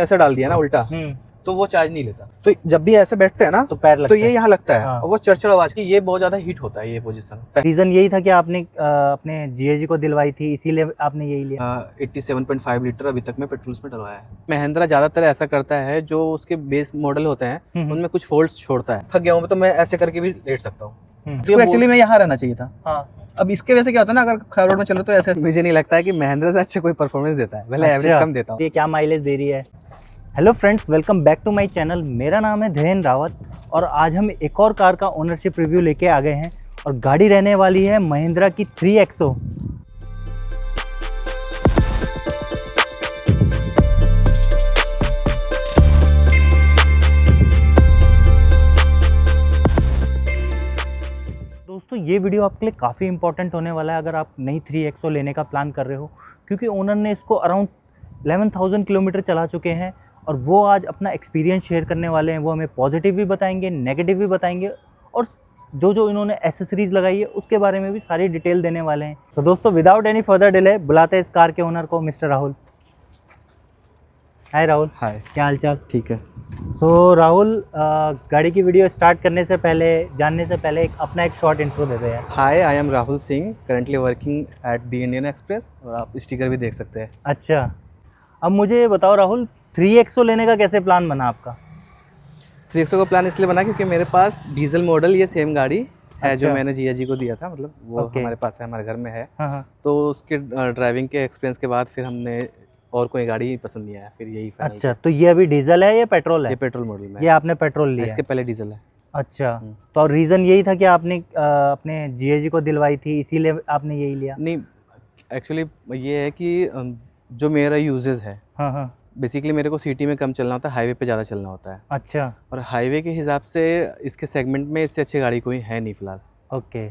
ऐसे डाल दिया ना उल्टा तो वो चार्ज नहीं लेता। तो जब भी ऐसे बैठते हैं ना तो पैर लगता तो ये है। यहाँ लगता है हाँ। और वो चढ़चढ़ आवाज की ये बहुत ज्यादा हीट होता है ये पोजीशन। रीजन यही था कि आपने अपने जीएजी को दिलवाई थी, इसीलिए आपने यही लिया। 87.5 लीटर अभी तक मैं पेट्रोल में डलवाया है। महिंद्रा ज्यादातर ऐसा करता है, जो उसके बेस मॉडल होते हैं उनमें कुछ फॉल्ट्स छोड़ता है। थक गया हूँ तो मैं ऐसे करके भी लेट सकता हूँ। इसको एक्चुअली मैं यहाँ रहना चाहिए था। हाँ। अब इसके वजह से क्या होता है ना, अगर खराब रोड में चलो तो ऐसे मुझे नहीं लगता है कि महिंद्रा से अच्छा कोई परफॉर्मेंस देता है, भले एवरेज कम देता हूँ। ये क्या माइलेज दे रही है। Hello friends, welcome back to my channel. मेरा नाम है धीरेन्द्र रावत और आज हम एक और कार का ओनरशिप रिव्यू लेके आ गए हैं और गाड़ी रहने वाली है महिंद्रा की 3XO। दोस्तों ये वीडियो आपके लिए काफ़ी इंपॉर्टेंट होने वाला है अगर आप नई 3XO लेने का प्लान कर रहे हो, क्योंकि ओनर ने इसको अराउंड 11,000 किलोमीटर चला चुके हैं और वो आज अपना एक्सपीरियंस शेयर करने वाले हैं। वो हमें पॉजिटिव भी बताएंगे, नेगेटिव भी बताएंगे और जो इन्होंने एसेसरीज लगाई है उसके बारे में भी सारी डिटेल देने वाले हैं। तो दोस्तों विदाउट एनी फर्दर डिले बुलाते हैं इस कार के ओनर को, मिस्टर राहुल। हाय राहुल। हाय, क्या हाल चाल। ठीक है। सो राहुल, गाड़ी की वीडियो स्टार्ट करने से पहले, जानने से पहले अपना एक शॉर्ट इंट्रो दे दो यार। Hi, I am Rahul Singh, currently working at the Indian Express, और आप स्टिकर भी देख सकते हैं। अच्छा, अब मुझे बताओ राहुल, 3XO लेने का कैसे प्लान बना आपका। 3XO का प्लान इसलिए बना क्योंकि मेरे पास डीजल मॉडल ये सेम गाड़ी है जो अच्छा। मैंने जीआजी को दिया था, मतलब वो ओके। हमारे पास है, हमारे घर में है। हाँ। तो उसके ड्राइविंग के एक्सपीरियंस के बाद फिर हमने और कोई गाड़ी पसंद नहीं आया, फिर यही फाइनल अच्छा, तो ये अभी डीजल है या पेट्रोल है। ये पेट्रोल मॉडल में ये आपने पेट्रोल लिया इसके है। पहले डीजल है। अच्छा, तो रीज़न यही था कि आपने अपने जीएजी को दिलवाई थी, इसीलिए आपने यही लिया। नहीं, एक्चुअली ये है कि जो मेरा यूजेस है, हाँ। बेसिकली मेरे को सिटी में कम चलना होता है, हाईवे पे ज़्यादा चलना होता है। अच्छा। और हाईवे के हिसाब से इसके सेगमेंट में इससे अच्छी गाड़ी कोई है नहीं फिलहाल। ओके,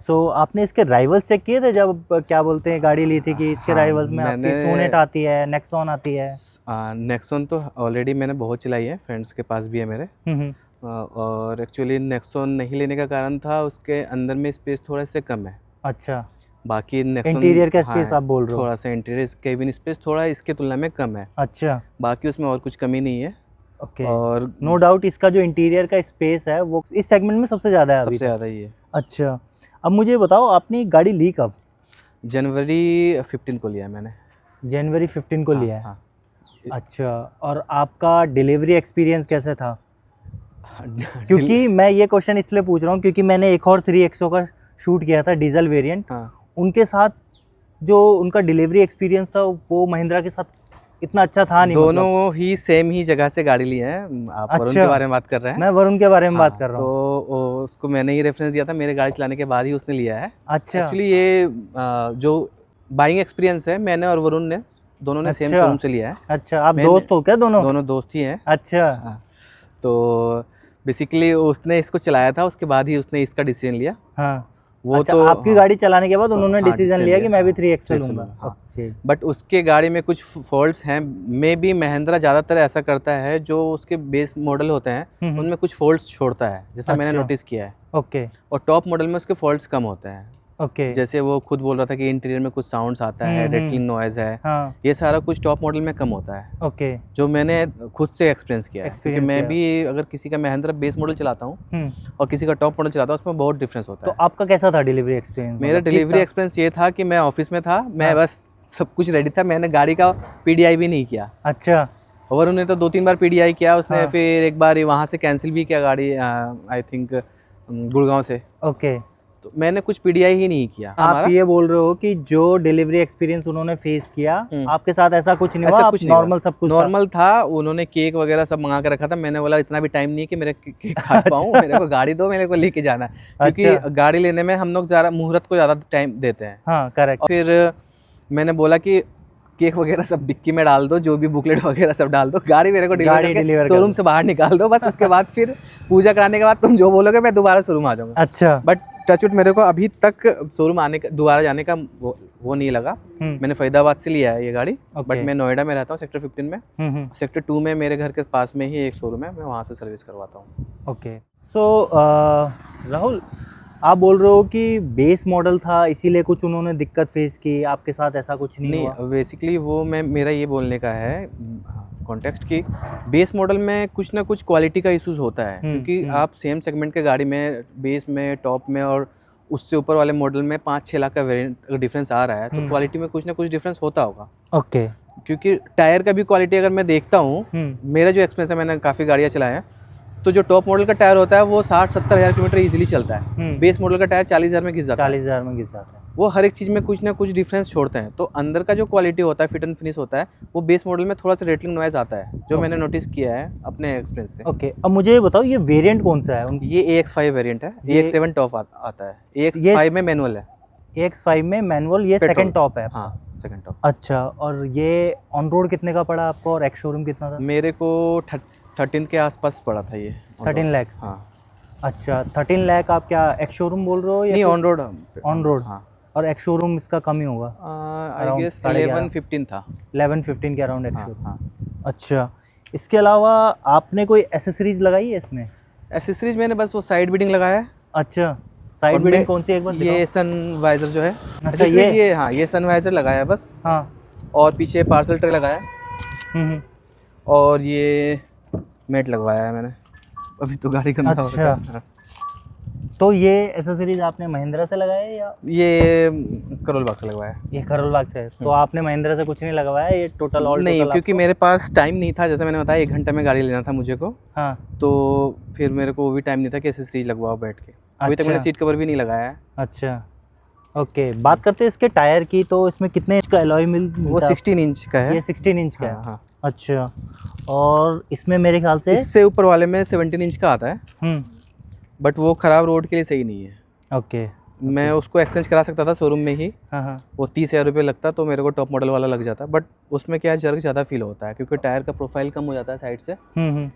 सो आपने इसके राइवल्स चेक किए थे जब क्या बोलते हैं गाड़ी ली थी, कि इसके हाँ, राइवल्स में आपकी मैंने- सोनेट आती है, नेक्सॉन आती है। नेक्सॉन तो ऑलरेडी मैंने बहुत चलाई है, फ्रेंड्स के पास भी है मेरे। और एक्चुअली नेक्सॉन नहीं लेने का कारण था उसके अंदर में स्पेस थोड़ा से कम है। अच्छा, बाकी नेक्सॉन इंटीरियर का स्पेस आप बोल रहे हो। थोड़ा सा इंटीरियर केबिन स्पेस थोड़ा इसके तुलना में कम है। अच्छा, बाकी उसमें और कुछ कमी नहीं है। ओके। और नो डाउट इसका जो इंटीरियर का स्पेस है वो इस सेगमेंट में सबसे ज़्यादा है अभी सबसे तक। ज़्यादा ही है। अच्छा, अब मुझे बताओ आपने गाड़ी ली कब। जनवरी 15 को लिया मैंने। जनवरी 15 को लिया है। हाँ। अच्छा, और आपका डिलीवरी एक्सपीरियंस कैसे था। क्योंकि मैं ये क्वेश्चन इसलिए पूछ रहा हूँ क्योंकि मैंने एक और 3XO का शूट किया था, डीजल वेरिएंट। हाँ। उनके साथ जो उनका डिलीवरी एक्सपीरियंस था वो महिंद्रा के साथ इतना अच्छा था नहीं। दोनों ही सेम ही जगह से गाड़ी ली है। आप वरुण अच्छा, के बारे में बात कर रहे हैं। मैं वरुण के बारे में बात हाँ, कर रहा हूँ। तो उसको मैंने ही रेफरेंस दिया था, मेरे गाड़ी चलाने के बाद ही उसने लिया है। अच्छा। एक्चुअली ये जो बाइंग एक्सपीरियंस है, मैंने और वरुण ने दोनों ने सेम अच्छा। शोरूम से लिया है। अच्छा, आप दोस्त हो क्या दोनों। दोनों दोस्त ही हैं। अच्छा। हाँ, तो बेसिकली उसने इसको चलाया था, उसके बाद ही उसने इसका डिसीजन लिया। हाँ, वो अच्छा, तो आपकी गाड़ी चलाने के बाद उन्होंने हाँ, डिसीजन लिया कि मैं भी 3XO लूंगा। हाँ। अच्छा। बट उसके गाड़ी में कुछ फॉल्ट्स हैं। मे बी महिंद्रा ज़्यादातर ऐसा करता है, जो उसके बेस मॉडल होते हैं उनमें कुछ फॉल्ट्स छोड़ता है, जैसा मैंने अच्छा। नोटिस किया है। ओके। और टॉप मॉडल में उसके फॉल्ट्स कम होते हैं। ओके। जैसे वो खुद बोल रहा था कि इंटीरियर में कुछ साउंड्स आता है, रेटलिंग नॉइज़ है, हाँ। ये सारा कुछ टॉप मॉडल में कम होता है, ओके। जो मैंने खुद से एक्सपीरियंस किया है। क्योंकि मैं किया। भी अगर किसी का महिंद्रा बेस मॉडल चलाता हूँ और किसी का टॉप मॉडल चलाता हूँ, उसमें बहुत डिफरेंस होता तो है। आपका कैसा था डिलीवरी एक्सपीरियंस। मेरा डिलीवरी एक्सपीरियंस ये था कि मैं ऑफिस में था, मैं बस सब कुछ रेडी था, मैंने गाड़ी का पीडीआई भी नहीं किया। अच्छा। और उन्होंने तो 2-3 बार पीडीआई किया उसने। हाँ। फिर एक बार वहाँ से कैंसिल भी किया गाड़ी, आई थिंक गुड़गांव से। ओके, तो मैंने कुछ पीडीआई ही नहीं किया। आप ये बोल रहे हो कि जो डिलीवरी एक्सपीरियंस उन्होंने फेस किया आपके साथ ऐसा कुछ नहीं हुआ, ऐसा आप कुछ नहीं नॉर्मल हुआ। सब कुछ नॉर्मल था। उन्होंने केक वगैरह सब मंगा के रखा था। मैंने बोला इतना भी टाइम नहीं है कि मेरे केक खा पाऊँ, मेरे को गाड़ी दो, मेरे को लेके जाना है। क्योंकि गाड़ी लेने में हम लोग ज़्यादा मुहूर्त को ज़्यादा टाइम देते हैं। हाँ, करेक्ट। फिर मैंने बोला कि केक वगैरह सब डिक्की में डाल दो, जो भी बुकलेट वगैरह सब डाल दो, गाड़ी मेरे को डिलीवर शोरूम से बाहर निकाल दो बस। उसके बाद फिर पूजा कराने के बाद तुम जो बोलोगे मैं दोबारा शोरूम आ जाऊँगा। अच्छा। बट टचवुड मेरे को अभी तक शोरूम आने का, दोबारा जाने का वो नहीं लगा। मैंने फरीदाबाद से लिया है ये गाड़ी। बट मैं नोएडा में रहता हूँ, सेक्टर 15 में। सेक्टर 2 में मेरे घर के पास में ही एक शोरूम है, मैं वहाँ से सर्विस करवाता हूँ। ओके, सो राहुल, आप बोल रहे हो कि बेस मॉडल था इसीलिए कुछ उन्होंने दिक्कत फेस की, आपके साथ ऐसा कुछ नहीं हुआ। बेसिकली वो मेरा ये बोलने का है, कॉन्टेक्स्ट की बेस मॉडल में कुछ ना कुछ क्वालिटी का इश्यूज होता है, क्योंकि आप सेम सेगमेंट के गाड़ी में बेस में, टॉप में और उससे ऊपर वाले मॉडल में 5-6 लाख का वेरिएंट डिफरेंस आ रहा है, तो क्वालिटी में कुछ ना कुछ डिफरेंस होता होगा। ओके। क्योंकि टायर का भी क्वालिटी अगर मैं देखता हूँ, मेरा जो एक्सपीरियंस है, मैंने काफ़ी गाड़ियाँ चलाए हैं, तो जो टॉप मॉडल का टायर होता है वो 60-70 हज़ार किलोमीटर इजीली चलता है। बेस मॉडल का टायर 40 हज़ार में घिस जाता है। 40 हज़ार में घिस जाता है। वो हर एक चीज़ में कुछ ना कुछ डिफरेंस छोड़ते हैं। तो अंदर का जो क्वालिटी होता है, फिट एंड फिनिश होता है, वो बेस मॉडल में थोड़ा सा रेटलिंग नॉइज़ आता है, जो मैंने नोटिस किया है अपने एक्सपीरियंस से। ओके, अब मुझे ये बताओ ये वेरिएंट कौन सा है? ये AX5 वेरिएंट है, AX7 टॉप आता है, AX5 में मैनुअल है। AX5 में मैनुअल, ये सेकंड टॉप है। हाँ, सेकंड टॉप। अच्छा, और ये ऑन रोड कितने का पड़ा आपको और एक्स शोरूम कितना था? मेरे को 13 के आसपास पड़ा था ये। 13 लाख? हाँ। अच्छा, 13 लाख आप क्या एक्स शोरूम बोल रहे हो या नहीं, ऑन रोड। On road. हाँ। और एक्स शोरूम इसका कम ही होगा? आई गेस 11-15 था। 11-15 के अराउंड एक्स शोरूम। हाँ। अच्छा, इसके अलावा आपने कोई एसेसरीज लगाई है इसमें? एसेसरीज मैंने बस वो साइड बीडिंग लगाया है। अच्छा, साइड बीडिंग कौन सी एक बार दिखाओ। ये सन वाइजर जो है। अच्छा, ये हाँ, ये सन वाइजर लगाया है बस। हाँ। और पीछे पार्सल ट्रे लगाया है। और ये मैट लगवाया है मैंने, अभी तो गाड़ी गंदा हो रहा है। अच्छा, तो ये एसेसरीज आपने महिंद्रा से लगाया है या? ये करोल बाग से लगवाया है। ये करोल बाग से है, तो आपने महिंद्रा से कुछ नहीं लगवाया, ये टोटल ऑल नहीं, क्योंकि मेरे पास टाइम नहीं था, जैसे मैंने बताया 1 घंटे में गाड़ी लेना था मुझे को। हाँ। तो फिर मेरे को वो भी टाइम नहीं था कि एसेसरीज लगवाओ बैठ के। अभी तक मैंने सीट कवर भी नहीं लगाया है। अच्छा, ओके। बात करते हैं इसके टायर की, तो इसमें कितने इंच का एलॉय मिलता है? वो 16 इंच का है। ये 16 इंच का है। हाँ। अच्छा, और इसमें मेरे ख्याल से इससे ऊपर वाले में 17 इंच का आता है, बट वो ख़राब रोड के लिए सही नहीं है। ओके। मैं उसको एक्सचेंज करा सकता था शोरूम में ही। हाँ। वो 30,000 रुपये लगता, तो मेरे को टॉप मॉडल वाला लग जाता, बट उसमें क्या है, जर्क ज़्यादा फील होता है, क्योंकि टायर का प्रोफाइल कम हो जाता है साइड से।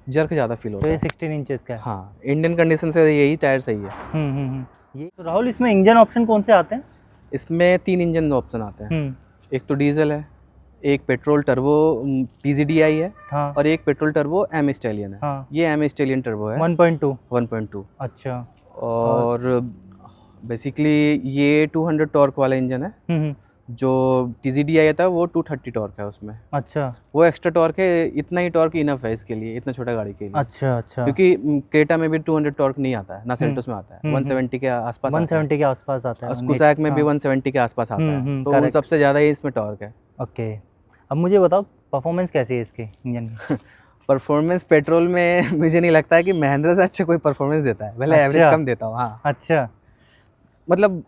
जर्क ज़्यादा फील होता तो है। ये 16 इंचेस का है। हाँ, इंडियन कंडीशन से यही टायर सही है। ये तो राहुल, इसमें इंजन ऑप्शन कौन से आते हैं? इसमें 3 इंजन ऑप्शन आते हैं। एक तो डीजल है, एक पेट्रोल टर्बो TZDI है, हाँ। और एक पेट्रोल टर्बो M स्टैलियन है। हाँ। ये M स्टैलियन टर्बो है 1.2। अच्छा। और बेसिकली ये 200 टॉर्क वाला इंजन है। जो TZDI था वो 230 टॉर्क है उसमें। अच्छा, वो एक्स्ट्रा टॉर्क है, इतना ही टॉर्क इनफ है इसके लिए, इतना छोटा गाड़ी के लिए। अच्छा। क्योंकि क्रेटा में भी 200 टॉर्क नहीं आता है, ना सेल्टोस में आता है। 170 के आसपास 170 के आसपास आता है। स्कूसैक में भी 170 के आसपास आता है, तो उन सबसे ज़्यादा ही इसमें टॉर्क है। ओके, अब मुझे बताओ परफॉर्मेंस कैसी है इसकी इंजन की? परफॉर्मेंस पेट्रोल में मुझे नहीं लगता है कि महिंद्रा से अच्छा कोई परफॉर्मेंस देता है, भले एवरेज कम देता हूँ। हाँ। अच्छा, मतलब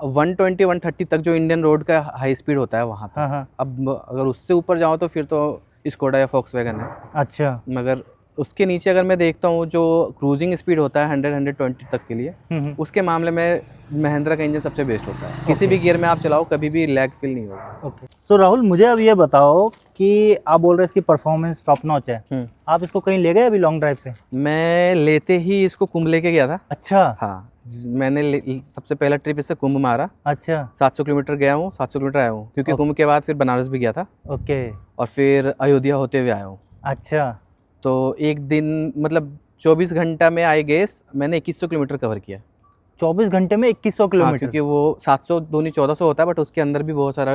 120-130 तक जो इंडियन रोड का हाई स्पीड होता है वहाँ तक। हाँ। अब अगर उससे ऊपर जाओ तो फिर तो स्कोडा या फॉक्सवैगन है। अच्छा, मगर उसके नीचे अगर मैं देखता हूँ जो क्रूजिंग स्पीड होता है 100-120 तक के लिए, उसके मामले में महिंद्रा का इंजन सबसे बेस्ट होता है। किसी भी गियर में आप चलाओ, कभी भी लैग फील नहीं होगा। ओके। तो राहुल, मुझे अब ये बताओ कि आप बोल रहे हैं इसकी परफॉर्मेंस टॉप नॉच है, आप इसको कहीं ले गए अभी लॉन्ग ड्राइव पे? मैं लेते ही इसको कुंभ लेके गया था। अच्छा। हाँ, मैंने सबसे पहला ट्रिप इससे कुंभ मारा। अच्छा। 700 किलोमीटर गया हूँ, 700 किलोमीटर आया हूँ, क्योंकि कुंभ के बाद फिर बनारस भी गया था। ओके। और फिर अयोध्या होते हुए आया हूँ। अच्छा, तो एक दिन मतलब 24 घंटा में आई गेस मैंने 2100 किलोमीटर कवर किया। 24 घंटे में 2100 किलोमीटर? क्योंकि वो 700 दूनी 1400 होता है, बट उसके अंदर भी बहुत सारा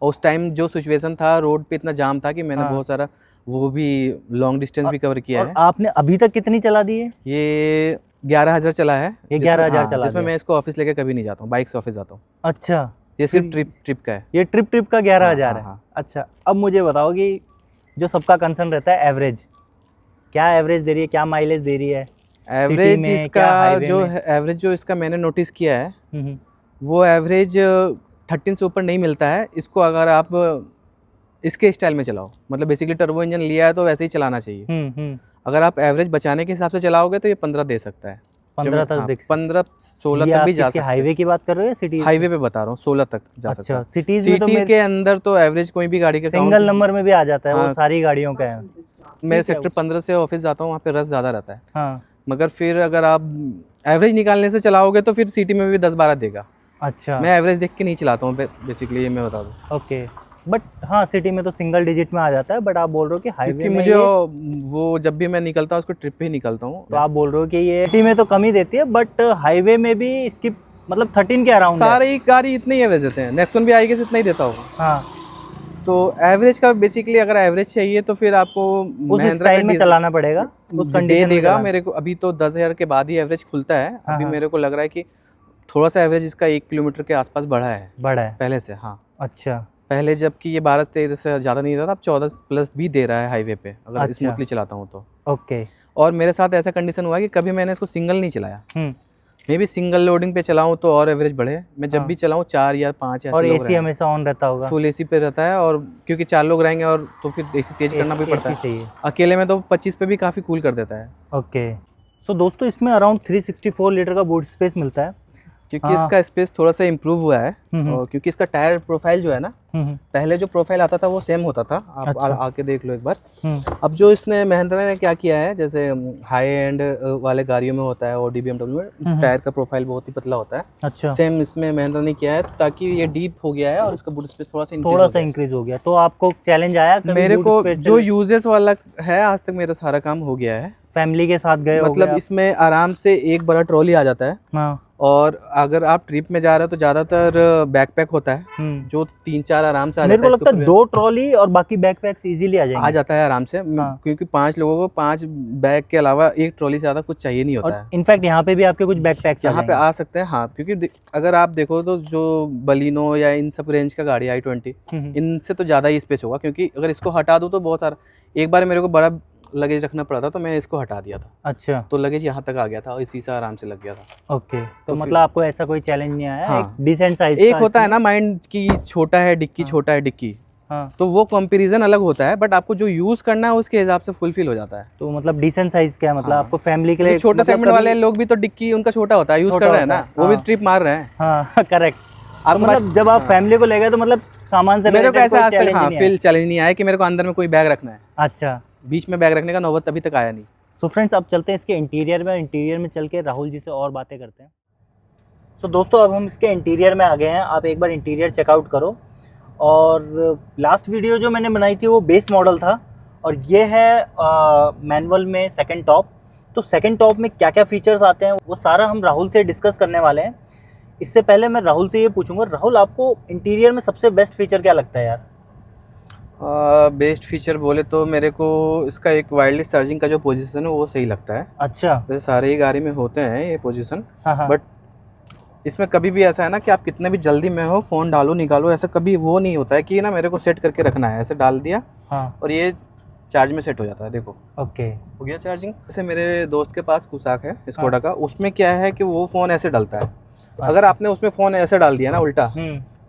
उस टाइम जो सिचुएशन था, रोड पे इतना जाम था कि मैंने बहुत सारा वो भी लॉन्ग डिस्टेंस भी कवर किया है। आपने अभी तक कितनी चला दी है? ये 11,000 चला है। ये 11,000 चला, जिसमें मैं इसको ऑफिस लेके कभी नहीं जाता हूँ, बाइक से ऑफिस जाता हूँ। अच्छा, ये सिर्फ ट्रिप का है। ये ट्रिप का 11,000 है। अच्छा, अब मुझे बताओ कि जो सबका कंसर्न रहता है एवरेज, क्या एवरेज दे रही है, क्या माइलेज दे रही है? एवरेज इसका जो है, एवरेज जो इसका मैंने नोटिस किया है, वो एवरेज 13 से ऊपर नहीं मिलता है। इसको अगर आप इसके स्टाइल में चलाओ, मतलब बेसिकली टर्बो इंजन लिया है तो वैसे ही चलाना चाहिए। अगर आप एवरेज बचाने के हिसाब से चलाओगे तो ये 15 दे सकता है। 15 तक देख, 15-16 तक भी जा सकते हैं। हाईवे की बात कर रहे हो या सिटी? हाईवे पे बता रहा हूँ, 16 तक जा सकता है। अच्छा, सिटीज के अंदर तो एवरेज कोई भी गाड़ी के सिंगल नंबर में भी आ जाता है। वो सारी गाड़ियों का है। मैं सेक्टर 15 से ऑफिस जाता हूँ, वहाँ पे रश ज़्यादा रहता है। हाँ। मगर फिर अगर आप एवरेज निकालने से चलाओगे तो फिर सिटी में भी 10-12 देगा। अच्छा, मैं एवरेज देख के नहीं चलाता हूँ बेसिकली, ये मैं बता दूँ। ओके, बट हाँ सिटी में तो सिंगल डिजिट में आ जाता है, बट आप बोल रहे हो कि हाईवे में मुझे वो जब भी मैं निकलता हूँ उसको ट्रिप पे ही निकलता हूँ, तो आप बोल रहे हो कि ये सिटी में तो कम ही देती है, बट हाईवे में भी इसकी मतलब 13 के अराउंड सारी गाड़ी इतने ही एवरेज देते हैं। नेक्सॉन भी आई गेस इतना ही देता होगा। हाँ, तो एवरेज का बेसिकली अगर एवरेज चाहिए तो फिर आपको उस स्टाइल में चलाना पड़ेगा, उस कंडीशन में देगा मेरे को। अभी तो 10,000 के बाद ही एवरेज खुलता है। अभी मेरे को लग रहा है कि थोड़ा सा एवरेज इसका 1 किलोमीटर के आसपास बढ़ा है पहले से। हाँ अच्छा, पहले जबकि ये 12-13 से ज़्यादा नहीं था, अब 14 प्लस भी दे रहा है हाईवे पे अगर स्मूथली चलाता हूँ तो। ओके। और मेरे साथ ऐसा कंडीशन हुआ है कि कभी मैंने इसको सिंगल नहीं चलाया। मे भी सिंगल लोडिंग पे चलाऊँ तो और एवरेज बढ़े। मैं जब भी चलाऊँ 4 या 5 ऐसे और लोग एसी हमेशा ऑन रहता होगा? फुल एसी पे रहता है, और क्योंकि 4 लोग रहेंगे और तो फिर एसी तेज करना भी पड़ता है। अकेले में तो 25 पे भी काफ़ी कूल कर देता है। ओके। सो दोस्तों इसमें अराउंड 364 लीटर का बूट स्पेस मिलता है, क्योंकि इसका स्पेस थोड़ा सा इम्प्रूव हुआ है। और क्योंकि इसका टायर प्रोफाइल जो है ना, पहले जो प्रोफाइल आता था वो सेम होता था। आप आके देख लो एक बार। अब जो इसने महिंद्रा ने क्या किया है, जैसे हाई एंड वाले गाड़ियों में होता है ऑडी BMW में टायर का प्रोफाइल बहुत ही पतला होता है। अच्छा। सेम इसमें महिंद्रा ने किया है ताकि ये डीप हो गया है और इसका बूट स्पेस थोड़ा सा इंक्रीज हो गया। तो आपको चैलेंज आया मेरे को जो यूजेस वाला है, आज तक मेरा सारा काम हो गया है। फैमिली के साथ गए मतलब इसमें आराम से एक बड़ा ट्रॉली आ जाता है। हाँ। और अगर आप ट्रिप में जा रहे हो तो ज्यादातर बैकपैक होता है जो 3-4 आराम से आ जाता है। मेरे को लगता है 2 ट्रॉली और बाकी बैकपैक्स इजीली आ जाता है आराम से। क्योंकि 5 लोगों को 5 बैग के अलावा एक ट्रॉली से ज्यादा कुछ चाहिए नहीं होता है। इनफैक्ट यहाँ पे भी आपके कुछ बैकपैक्स यहाँ पे आ सकते हैं। हाँ, क्योंकि अगर आप देखो तो जो बलिनो या इन सब रेंज का गाड़ी i20 इनसे तो ज्यादा ही स्पेस होगा। क्योंकि अगर इसको हटा दूं तो बहुत सारा, एक बार मेरे को बड़ा लगेज रखना पड़ा था तो मैं इसको हटा दिया था। अच्छा। तो लगेज यहाँ तक आ गया था और इसी से आराम से लग गया था। ओके। तो मतलब आपको ऐसा कोई चैलेंज नहीं आया? हाँ। एक डिसेंट साइज एक होता है ना माइंड की छोटा है डिक्की, छोटा है डिक्की। हाँ। तो वो कंपैरिजन अलग होता है, बट आपको जो यूज करना है उसके हिसाब से फुलफिल हो जाता है। तो मतलब डिसेंट साइज क्या है? मतलब आपको फैमिली के लिए छोटे सेगमेंट वाले लोग भी तो डिक्की उनका छोटा होता है, यूज कर रहे हैं ना, वो भी ट्रिप मार रहे हैं। हाँ करेक्ट। आप मतलब जब आप फैमिली को ले गए तो मतलब सामान से मेरे को ऐसा आज तक फील चैलेंज नहीं आया कि मेरे को अंदर में कोई बैग रखना है। अच्छा। बीच में बैग रखने का नौबत अभी तक आया नहीं। सो फ्रेंड्स अब चलते हैं इसके इंटीरियर में। इंटीरियर में चल के राहुल जी से और बातें करते हैं। सो दोस्तों अब हम इसके इंटीरियर में आ गए हैं। आप एक बार इंटीरियर चेकआउट करो। और लास्ट वीडियो जो मैंने बनाई थी वो बेस मॉडल था और ये है मैनुअल में सेकंड टॉप। तो सेकंड टॉप में क्या क्या फीचर्स आते हैं वो सारा हम राहुल से डिस्कस करने वाले हैं। इससे पहले मैं राहुल से ये पूछूंगा, राहुल आपको इंटीरियर में सबसे बेस्ट फीचर क्या लगता है यार? बेस्ट फीचर बोले तो मेरे को इसका एक वायरलेस चार्जिंग का जो पोजीशन है वो सही लगता है। अच्छा। वैसे सारे ही गाड़ी में होते हैं ये पोजीशन, बट इसमें कभी भी ऐसा है ना कि आप कितने भी जल्दी में हो फ़ोन डालो निकालो, ऐसा कभी वो नहीं होता है कि ना मेरे को सेट करके रखना है, ऐसे डाल दिया और ये चार्ज में सेट हो जाता है। देखो ओके हो गया चार्जिंग। जैसे मेरे दोस्त के पास कुसाक है स्कोडा का, उसमें क्या है कि वो फ़ोन ऐसे डलता है। अगर आपने उसमें फ़ोन ऐसे डाल दिया ना उल्टा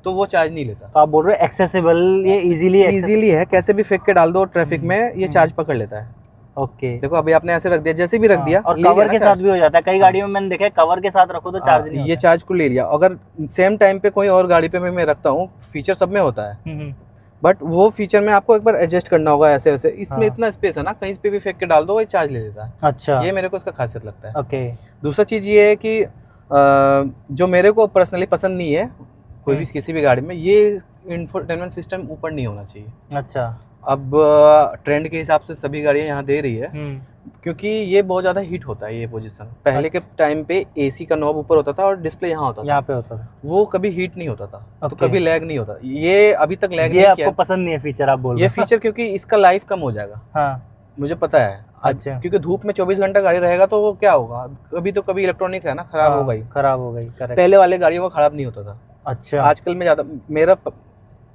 तो वो चार्ज नहीं लेता। तो आप बोल रहे हो एक्सेसिबल, ये इजीली है, कैसे भी फेंक के डाल दो ट्रैफिक में ये चार्ज पकड़ लेता है। ओके देखो अभी आपने ऐसे रख दिया, जैसे भी रख दिया और कवर के साथ भी हो जाता है। कई गाड़ियों में मैंने देखा है कवर के साथ रखो तो चार्ज नहीं होता। ये चार्ज को ले लिया। अगर सेम टाइम पे कोई और गाड़ी पे मैं रखता हूँ, फीचर सब में होता है बट वो फीचर में आपको एक बार एडजस्ट करना होगा ऐसे वैसे। इसमें इतना स्पेस है ना, कहीं पे भी फेंक के डाल दो वो चार्ज ले लेता है। अच्छा, ये मेरे को इसका खासियत लगता है। ओके। दूसरा चीज़ ये है कि जो मेरे को पर्सनली पसंद नहीं है कोई भी किसी भी गाड़ी में, ये इंफोटेनमेंट सिस्टम ऊपर नहीं होना चाहिए। अच्छा। अब ट्रेंड के हिसाब से सभी गाड़ियां यहाँ दे रही है क्योंकि ये बहुत ज़्यादा हीट होता है ये पोजीशन। पहले के टाइम पे एसी का नॉब ऊपर होता था और डिस्प्ले यहाँ होता था, यहाँ पे होता था, वो कभी हीट नहीं होता था। तो कभी लैग नहीं होता। ये अभी तक लैग नहीं किया। आपको पसंद नहीं है फीचर आप बोल रहे ये फीचर क्योंकि इसका लाइफ कम हो जाएगा। हाँ मुझे पता है। अच्छा। क्योंकि धूप में 24 घंटा गाड़ी रहेगा तो वो क्या होगा, कभी तो कभी इलेक्ट्रॉनिक है ना, खराब हो गई। पहले वाले गाड़ियों का खराब नहीं होता था। अच्छा। आजकल में ज़्यादा मेरा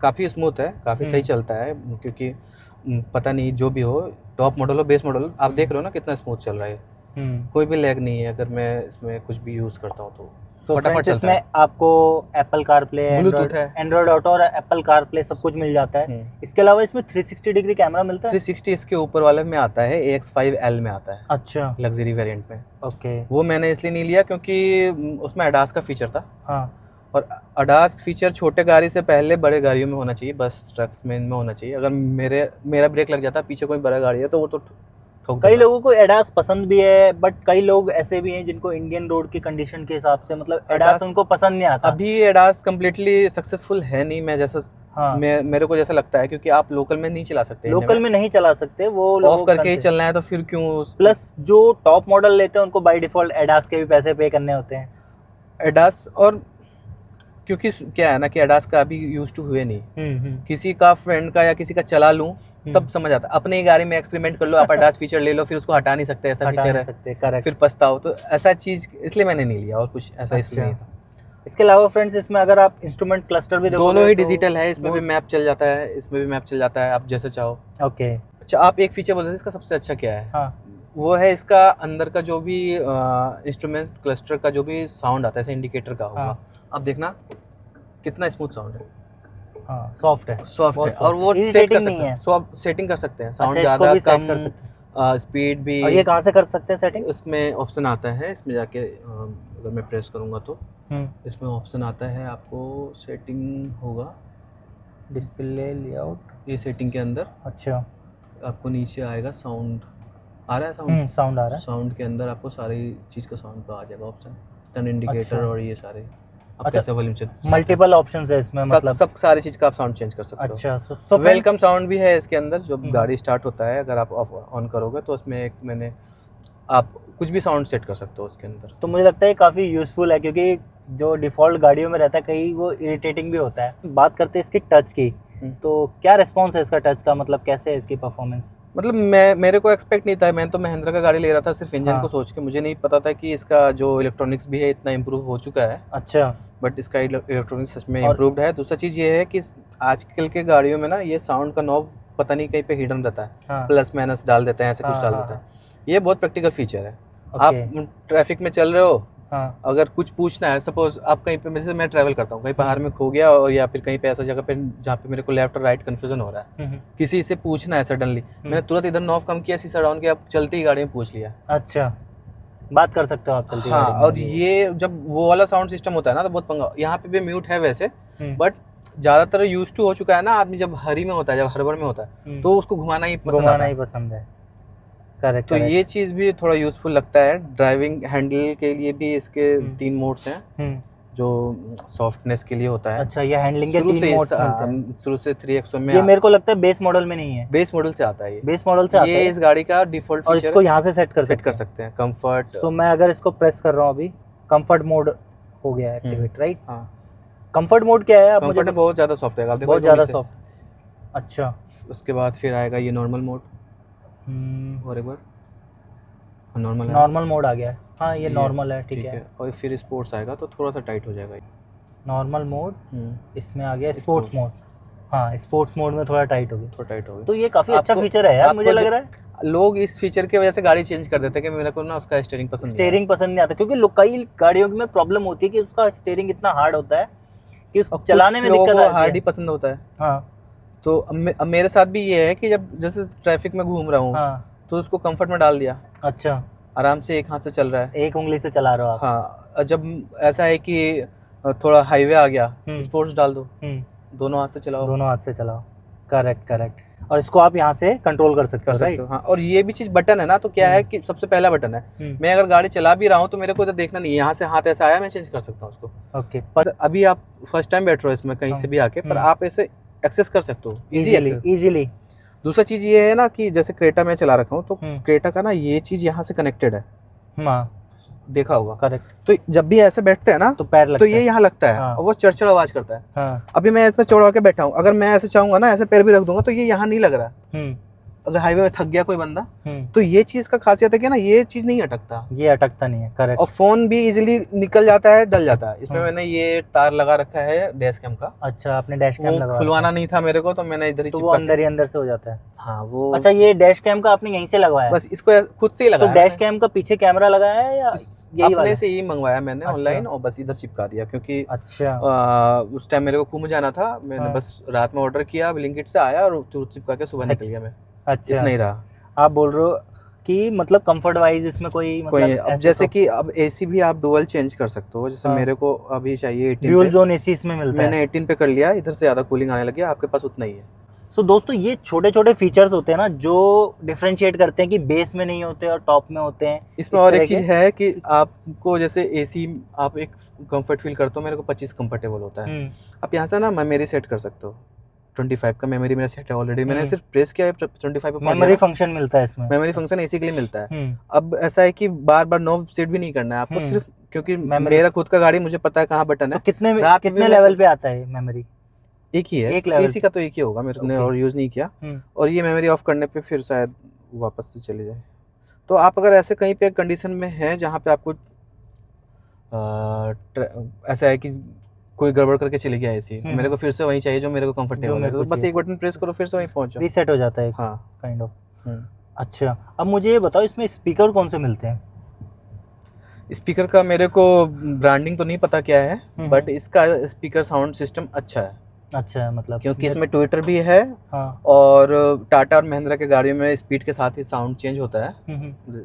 काफ़ी स्मूथ है, काफ़ी सही चलता है क्योंकि पता नहीं जो भी हो, टॉप मॉडल हो बेस मॉडल, आप देख रहे हो ना कितना स्मूथ चल रहा है। कोई भी लैग नहीं है अगर मैं इसमें कुछ भी यूज़ करता हूँ तो फटाफट चलता है। इसमें आपको एप्पल कारप्ले, एंड्रॉइड ऑटो और एप्पल कारप्ले सब कुछ मिल जाता है। इसके अलावा इसमें 360 डिग्री कैमरा मिलता है। 360 इसके ऊपर वाले में आता है, AX5L में आता है। अच्छा। लग्जरी वेरिएंट में। ओके। वो मैंने इसलिए नहीं लिया क्योंकि उसमें ADAS का फीचर था। हाँ। और ADAS फीचर छोटे गाड़ी से पहले बड़े गाड़ियों में होना चाहिए, बस ट्रक्स में इनमें होना चाहिए। अगर मेरा ब्रेक लग जाता पीछे कोई बड़ा गाड़ी है तो वो तो कई लोगों को ADAS पसंद भी है बट कई लोग ऐसे भी हैं जिनको इंडियन रोड की कंडीशन के हिसाब से मतलब ADAS उनको पसंद नहीं आता। अभी ADAS कम्प्लीटली सक्सेसफुल है नहीं, मैं जैसा हाँ। मेरे को जैसा लगता है क्योंकि आप लोकल में नहीं चला सकते। लोकल में नहीं चला सकते, वो ऑफ करके ही चलना है तो फिर क्यों। प्लस जो टॉप मॉडल लेते हैं उनको बाय डिफॉल्ट ADAS के भी पैसे पे करने होते हैं। ADAS और क्योंकि क्या है ना कि ADAS का अभी यूज टू हुए नहीं, किसी का फ्रेंड का या किसी का चला लूं तब समझ आता। अपने ही गाड़ी में एक्सपेरिमेंट कर लो, आप ADAS फीचर ले लो, फिर उसको हटा नहीं सकते, ऐसा फीचर है, फिर पछताओ। तो ऐसा चीज इसलिए मैंने नहीं लिया, और कुछ ऐसा इसलिए नहीं था। इसके अलावा फ्रेंड्स इसमें अगर आप इंस्ट्रूमेंट क्लस्टर भी देखोगे दोनों ही डिजिटल है, इसमें भी मैप चल जाता है, इसमें भी मैप चल जाता है, आप जैसे चाहो। ओके। अच्छा, आप एक फीचर बोल रहे थे इसका सबसे अच्छा क्या है? हाँ। वो है इसका अंदर का जो भी इंस्ट्रूमेंट क्लस्टर का जो भी साउंड आता है, जैसे इंडिकेटर का होगा, आप देखना कितना स्मूथ साउंड है। हाँ, सॉफ्ट है, और वो सेट कर सकते हैं, सेटिंग कर सकते हैं, साउंड ज़्यादा कम, स्पीड भी। और ये कहाँ से कर सकते हैं सेटिंग? इसमें ऑप्शन आता है, इसमें जाके अगर मैं प्रेस करूँगा तो इसमें ऑप्शन आता है, आपको सेटिंग होगा, डिस्प्ले लेआउट, ये सेटिंग के अंदर। अच्छा, आपको नीचे आएगा साउंड, आ रहा है साउंड आ रहा है। साउंड के अंदर आपको सारी चीज़ का साउंड का आ जाएगा ऑप्शन, टर्न इंडिकेटर और ये सारे। अच्छा, मल्टीपल ऑप्शंस है इसमें, मतलब सब सारी चीज का आप साउंड चेंज कर सकते हो। अच्छा, वेलकम साउंड भी है इसके अंदर, जो गाड़ी स्टार्ट होता है अगर आप ऑन करोगे तो उसमें एक आप कुछ भी साउंड सेट कर सकते हो उसके अंदर। तो मुझे लगता है काफ़ी यूज़फुल है, क्योंकि जो डिफ़ॉल्ट गाड़ियों में रहता है कहीं वो इरिटेटिंग भी होता है। बात करते हैं इसकी टच की, तो क्या रिस्पॉन्स है इसका टच का, मतलब कैसे है इसकी परफॉर्मेंस? मतलब मेरे को एक्सपेक्ट नहीं था, मैं तो महिंद्रा का गाड़ी ले रहा था सिर्फ इंजन को सोच के, मुझे नहीं पता था कि इसका जो इलेक्ट्रॉनिक्स भी है इतना इम्प्रूव हो चुका है। अच्छा। बट इसका इलेक्ट्रॉनिक्स सच में इम्प्रूव्ड है। दूसरा चीज़ ये है कि आजकल के गाड़ियों में ना ये साउंड का नॉब पता नहीं कहीं पे हिडन रहता है, प्लस माइनस डाल देते हैं, ऐसे कुछ डाल देते हैं। ये बहुत प्रैक्टिकल फीचर है। आप ट्रैफिक में चल रहे हो, अगर कुछ पूछना है, सपोज आप कहीं पे, जैसे मैं ट्रैवल करता हूँ, कहीं पहाड़ में खो गया, और या फिर कहीं पे ऐसा जगह पे जहाँ पे मेरे को लेफ्ट और राइट कंफ्यूजन हो रहा है, किसी से पूछना है सडनली, मैंने तुरंत इधर नॉब कम किया, शीशा डाउन किया, चलती ही गाड़ी में पूछ लिया। अच्छा, बात कर सकते हो आप चलती गाड़ी में। और ये जब वो वाला साउंड सिस्टम होता है ना तो बहुत पंगा। यहाँ पे भी म्यूट है वैसे, बट ज्यादातर यूज टू हो चुका है ना आदमी, जब हरी में होता है, जब हड़बड़ में होता है, तो उसको घुमाना ही पसंद है। करेक्ट। तो ये चीज भी थोड़ा यूजफुल लगता है। ड्राइविंग हैंडल के लिए भी इसके 3 मोड्स हैं, जो सॉफ्टनेस के लिए होता है। अच्छा, ये हैंडलिंग के 3 मोड्स मिलते हैं शुरू से 3XO में। ये मेरे को लगता है बेस मॉडल में नहीं है, बेस मॉडल से आता है, बेस मॉडल से आता है। ये इस गाड़ी का डिफॉल्ट फीचर है, और इसको यहाँ से सेट कर सकते हैं कंफर्ट। सो मैं अगर इसको प्रेस कर रहा हूँ, अभी कंफर्ट मोड हो गया है एक्टिवेट, राइट? हाँ, कंफर्ट मोड क्या है? कंफर्ट बहुत ज्यादा सॉफ्ट है, बहुत ज्यादा सॉफ्ट। अच्छा, उसके बाद फिर आएगा ये नॉर्मल मोड, और एक बार नॉर्मल मोड आ गया है। हाँ, ये नॉर्मल है, ठीक है। और फिर स्पोर्ट्स आएगा तो थोड़ा सा टाइट हो जाएगा। नॉर्मल मोड, इसमें आ गया स्पोर्ट्स मोड। हाँ, स्पोर्ट्स मोड में थोड़ा टाइट हो गया। तो ये काफी अच्छा फीचर है यार, मुझे लग रहा है। लोग इस फीचर की वजह से गाड़ी चेंज कर देते हैं कि मेरे को ना उसका स्टीयरिंग पसंद नहीं आता, क्योंकि कई गाड़ियों में प्रॉब्लम होती है कि उसका स्टीयरिंग इतना हार्ड होता है कि उसको चलाने में दिक्कत आती है। हार्ड ही पसंद होता है। हाँ, तो अब मेरे साथ भी ये है कि जब जैसे ट्रैफिक में घूम रहा हूँ, तो उसको कंफर्ट में डाल दिया। अच्छा, आराम से एक हाथ से चल रहा है, एक उंगली से चला रहे हो आप। हाँ, जब ऐसा है कि थोड़ा हाईवे आ गया, स्पोर्ट्स डाल दो, दोनों हाथ से चलाओ। करेक्ट। और इसको आप यहाँ से कंट्रोल कर सकते हो, राइट? हाँ, और ये भी चीज बटन है ना, तो क्या है कि सबसे पहला बटन है, मैं अगर गाड़ी चला भी रहा हूँ तो मेरे को इधर देखना नहीं है, यहाँ से हाथ ऐसा आया, मैं चेंज कर सकता हूँ उसको। ओके, पर अभी आप फर्स्ट टाइम बैठ रहे हो इसमें कहीं से भी आके, पर आप ऐसे एक्सेस कर सकते हो इजीली। दूसरा चीज ये है ना कि जैसे क्रेटा में चला रखा हूँ, तो क्रेटा का ना ये चीज यहाँ से कनेक्टेड है, देखा होगा। करेक्ट। तो जब भी ऐसे बैठते हैं ना तो पैर लगता तो ये यहाँ लगता है, और वो चढ़चढ़ आवाज करता है। हाँ। अभी मैं इतना चौड़ा के बैठा हूँ, अगर मैं ऐसे चाहूंगा ना ऐसे पैर भी रख दूंगा तो ये यहाँ नहीं लग रहा। अगर हाईवे में थक गया कोई बंदा, तो ये चीज का खासियत है कि ना ये चीज नहीं अटकता, ये अटकता नहीं है। करेक्ट। और फोन भी इजीली निकल जाता है, डल जाता है। इसमें मैंने ये तार लगा रखा है डैश कैम का। अच्छा, आपने डैश कैम लगा खुलवाना नहीं था मेरे को, तो मैंने इधर ही तो वो अंदर ही अंदर से हो जाता है। हाँ, वो। अच्छा, ये डैश कैम का आपने यहीं से लगवाया? बस इसको खुद से ही लगाया। तो डैश कैम का पीछे कैमरा लगाया है या यही अपने से ही मंगवाया मैंने ऑनलाइन, और बस इधर चिपका दिया, क्योंकि अच्छा उस टाइम मेरे को कुंभ जाना था, मैंने बस रात में ऑर्डर किया, ब्लिंकिट से आया और तुरंत चिपका के सुबह निकल गया मैं। अच्छा, नहीं रहा। आप बोल रहे हो कि मतलब कंफर्ट वाइज इसमें कोई अब जैसे कि अब एसी भी आप डुअल चेंज कर सकते हो, जैसे मेरे को अभी चाहिए 18 ड्यूल जोन एसी इसमें मिलता है, मैंने 18 पे कर लिया, इधर से ज्यादा कूलिंग आने लगी, आपके पास उतना ही है। सो दोस्तों, ये छोटे छोटे फीचर्स होते हैं ना जो डिफरेंशिएट करते हैं कि बेस में नहीं होते और टॉप में होते हैं। इसमें और एक चीज है कि आपको जैसे एसी आप एक कंफर्ट फील करते हो, मेरे को 25 कंफर्टेबल होता है। आप यहाँ से ना मेमोरी सेट कर सकते हो, 25 का मेमोरी मेरा सेट है ऑलरेडी, मैंने सिर्फ प्रेस किया है 25 पे। मेमोरी फंक्शन मिलता है इसमें, मेमोरी फंक्शन एसी के लिए मिलता है। अब ऐसा है कि बार बार नॉब सेट भी नहीं करना है आपको, सिर्फ क्योंकि मेरा खुद का गाड़ी, मुझे पता है कहाँ बटन है। तो कितने लेवल पे आता है मेमोरी? एक ही है, एक लेवल एसी का तो एक ही होगा, मेरे ने और यूज़ नहीं किया। और ये मेमोरी ऑफ करने पे फिर शायद वापस से चले जाए। तो आप अगर ऐसे कहीं पे कंडीशन में हैं जहाँ पे आपको ऐसा है कि कोई गड़बड़ करके चले गया एसी, मेरे को फिर से वही चाहिए जो मेरे को कंफर्टेबल है, तो बस एक बटन प्रेस करो, फिर से वहीं पहुंचो, रीसेट हो जाता है। हाँ, काइंड ऑफ। अच्छा, अब मुझे ये बताओ इसमें स्पीकर कौन से मिलते हैं? स्पीकर का मेरे को ब्रांडिंग तो नहीं पता क्या है, बट इसका स्पीकर साउंड सिस्टम अच्छा है। अच्छा है, मतलब क्योंकि इसमें ट्विटर भी है। हाँ। और टाटा और महिंद्रा के गाड़ियों में स्पीड के साथ ही साउंड चेंज होता है,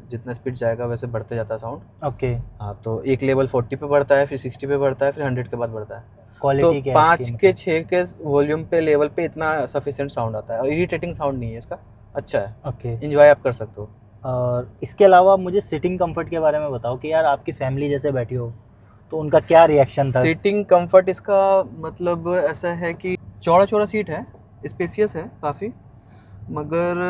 जितना स्पीड जाएगा वैसे बढ़ते जाता है साउंड। ओके। हाँ, तो एक लेवल 40 पे बढ़ता है, फिर 60 पे बढ़ता है, फिर 100 के बाद बढ़ता है। क्वालिटी तो 5 के 6 के वॉल्यूम पे लेवल पे इतना सफिशिएंट साउंड आता है, और इरिटेटिंग साउंड नहीं है इसका, अच्छा है। ओके, एंजॉय आप कर सकते हो। और इसके अलावा मुझे सिटिंग कंफर्ट के बारे में बताओ कि यार आपकी फैमिली जैसे बैठी हो तो उनका क्या रिएक्शन था? सीटिंग कंफर्ट इसका मतलब ऐसा है कि चौड़ा सीट है, स्पेसियस है काफ़ी, मगर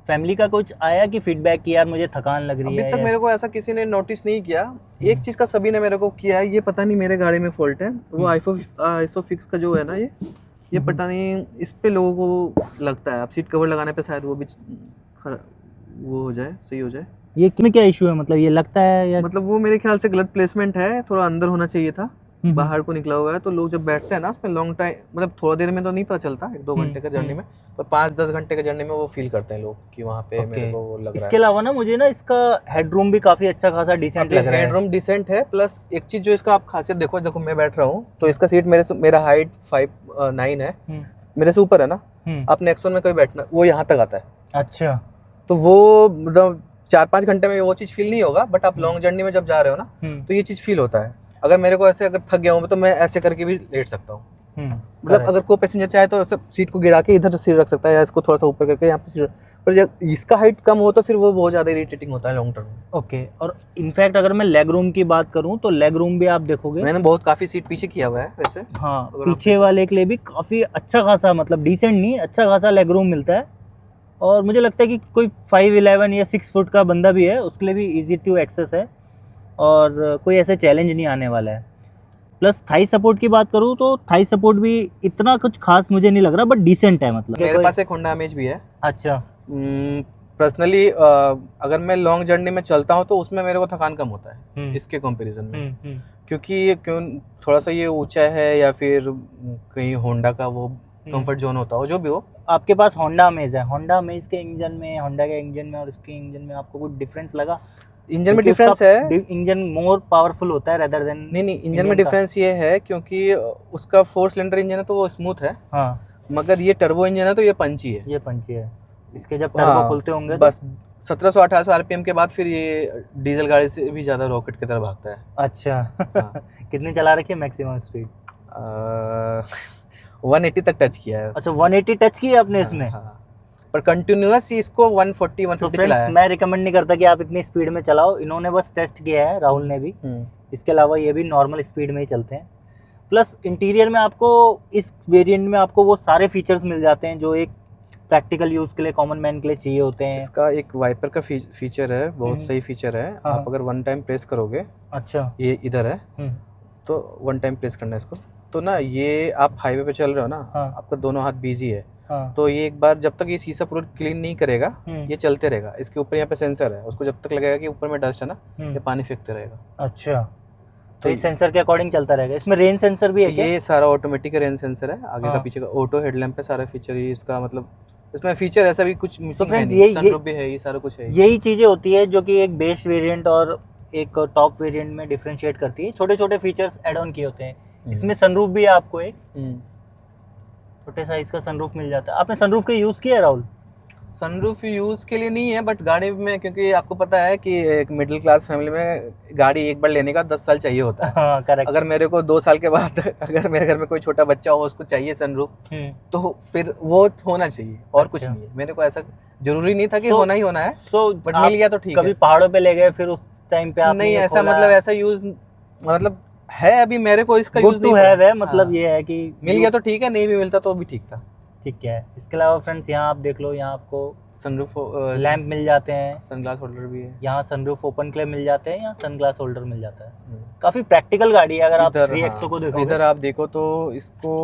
फैमिली का कुछ आया कि फीडबैक कि यार मुझे थकान लग रही है? अभी तक मेरे को ऐसा किसी ने नोटिस नहीं किया। एक चीज़ का सभी ने मेरे को किया है, ये पता नहीं मेरे गाड़ी में फॉल्ट है, वो आइसोफिक्स का जो है ना, ये पता नहीं इस पे लोगों को लगता है, आप सीट कवर लगाने पे शायद वो भी वो हो जाए, सही हो जाए। ये में क्या इशू है, मतलब ये लगता है या मतलब वो मेरे ख्याल से गलत प्लेसमेंट है, थोड़ा अंदर होना चाहिए था, बाहर को निकला हुआ है। तो लोग जब बैठते हैं ना उसमें लॉन्ग टाइम, मतलब थोड़ा देर में तो नहीं पता चलता, 1-2 घंटे के जर्नी में, पर 5-10 घंटे के जर्नी में वो फील करते हैं लोग कि वहाँ पे मेरे को वो लग रहा है। इसके अलावा ना मुझे ना इसका हेडरूम भी काफी अच्छा खासा डिसेंट लग रहा है। हेडरूम डिसेंट है, प्लस एक चीज जो इसका आप खासियत देखो मैं बैठ रहा हूँ तो इसका सीट मेरा हाइट 5'9" है, मेरे से ऊपर है ना। आप नेक्स्ट में कभी बैठना, वो यहाँ तक आता है। अच्छा, तो वो मतलब 4-5 घंटे में वो चीज़ फील नहीं होगा, बट आप लॉन्ग जर्नी में जब जा रहे हो ना तो ये चीज़ फील होता है। अगर मेरे को ऐसे अगर थक गया हूँ तो मैं ऐसे करके भी लेट सकता हूँ। मतलब अगर कोई पैसेंजर चाहे तो ऐसे सीट को गिरा के इधर सीट रख सकता है, या इसको थोड़ा सा ऊपर करके यहाँ पे सीट, पर जब इसका हाइट कम हो तो फिर वो बहुत ज़्यादा इरिटेटिंग होता है लॉन्ग टर्म में। ओके, और इनफैक्ट अगर मैं लेग रूम की बात करूँ तो लेग रूम भी आप देखोगे मैंने काफ़ी सीट पीछे किया हुआ है वैसे। हाँ, पीछे वाले के लिए भी काफ़ी अच्छा खासा, मतलब डिसेंट नहीं, अच्छा खासा लेग रूम मिलता है। और मुझे लगता है कि कोई 5'11" या 6 फुट का बंदा भी है उसके लिए भी ईजी टू एक्सेस है, और कोई ऐसे चैलेंज नहीं आने वाला है। प्लस थाई सपोर्ट की बात करूँ तो थाई सपोर्ट भी इतना कुछ खास मुझे नहीं लग रहा, बट डिसेंट है। मतलब मेरे पास एक होंडा अमेज भी है। अच्छा। पर्सनली अगर मैं लॉन्ग जर्नी में चलता हूँ तो उसमें मेरे को थकान कम होता है इसके कंपैरिजन में, क्योंकि थोड़ा सा ये ऊंचा है, या फिर कहीं होंडा का वो कंफर्ट जोन होता हो, जो भी हो। आपके पास होंडा अमेज है, होंडा अमेज के इंजन में, होंडा के इंजन में और इसके इंजन में आपको कुछ डिफरेंस लगा? इंजन में डिफरेंस है, इंजन मोर पावरफुल होता है रेदर देन। नहीं, इंजन में डिफरेंस ये है क्योंकि उसका 4 सिलेंडर इंजन है तो वो स्मूथ है। हाँ, मगर ये टर्बो इंजन है तो ये पंची है। ये पंची है, इसके जब टर्बो खुलते होंगे बस 1700-1800 आरपीएम के बाद फिर ये डीजल गाड़ी से भी ज्यादा रॉकेट की तरह भागता है। अच्छा। हाँ। कितनी चला रखी है मैक्सिमम स्पीड? 180 तक टच किया है। अच्छा, 180 टच किया आपने इसमें? हाँ, पर कंटिन्यूअस ही इसको 140-150 चलाया है। मैं रिकमेंड नहीं करता कि आप इतनी स्पीड में चलाओ, इन्होंने बस टेस्ट किया है, राहुल ने भी। इसके अलावा ये भी नॉर्मल स्पीड में ही चलते हैं। प्लस इंटीरियर में आपको इस वेरिएंट में आपको वो सारे फीचर्स मिल जाते हैं जो एक प्रैक्टिकल यूज के लिए, कॉमन मैन के लिए चाहिए होते हैं। इसका एक वाइपर का फीचर है, बहुत सही फीचर है। आप अगर 1 टाइम प्रेस करोगे, अच्छा, ये इधर है, तो 1 टाइम प्रेस करना है इसको, तो ना ये आप हाईवे पे चल रहे हो ना, आपका दोनों हाथ बिजी है, तो ये एक बार जब तक ये शीशा पूरा क्लीन नहीं करेगा ये चलते रहेगा। इसके ऊपर यहाँ पे सेंसर है, उसको जब तक लगेगा कि ऊपर में डस्ट है ना, ये पानी फेंकते रहेगा। अच्छा, तो इस सेंसर के अकॉर्डिंग चलता रहेगा। इसमें रेन सेंसर भी है क्या? ये सारा ऑटोमेटिक रेन सेंसर है, आगे का पीछे का, ऑटो हेडलैम्प पे सारा फीचर ही इसका, मतलब इसमें फीचर ऐसा भी कुछ मिसिंग है नहीं, सनरूफ भी है, ये सारा कुछ है। यही चीजें होती है जो कि एक बेस वेरिएंट और एक टॉप वेरिएंट में डिफरेंशिएट करती है। छोटे छोटे फीचर्स ऐड ऑन किए होते हैं। इसमें सनरूफ भी है, आपको एक छोटे साइज का सनरूफ मिल जाता है। आपने सनरूफ का यूज किया है राहुल? सनरूफ यूज के लिए नहीं है, बट गाड़ी में, क्योंकि आपको पता है कि एक मिडिल क्लास फैमिली में गाड़ी एक बार लेने का 10 साल चाहिए होता है। हाँ, करेक्ट। अगर मेरे को 2 साल के बाद अगर मेरे घर में कोई छोटा बच्चा हो, उसको चाहिए सनरूफ, तो फिर वो होना चाहिए, और कुछ नहीं है। मेरे को ऐसा जरूरी नहीं था कि होना ही होना है, बट मिल गया तो ठीक है। कभी पहाड़ों पे ले गए फिर उस टाइम पे आपने? नहीं, ऐसा मतलब ऐसा यूज मतलब है, अभी मेरे को इसका यूज नहीं है, मतलब ये है कि मिल गया तो ठीक है, नहीं भी मिलता तो भी ठीक था। ठीक है। इसके अलावा फ्रेंड्स यहाँ आप देख लो, यहाँ आपको सनरूफ लैंप मिल जाते हैं, सनग्लास होल्डर भी है। यहाँ सनरूफ ओपन के लिए मिल जाते हैं, यहाँ सनग्लास होल्डर मिल जाता है। काफ़ी प्रैक्टिकल गाड़ी है। अगर आप 3XO को देखो, इधर आप देखो तो इसको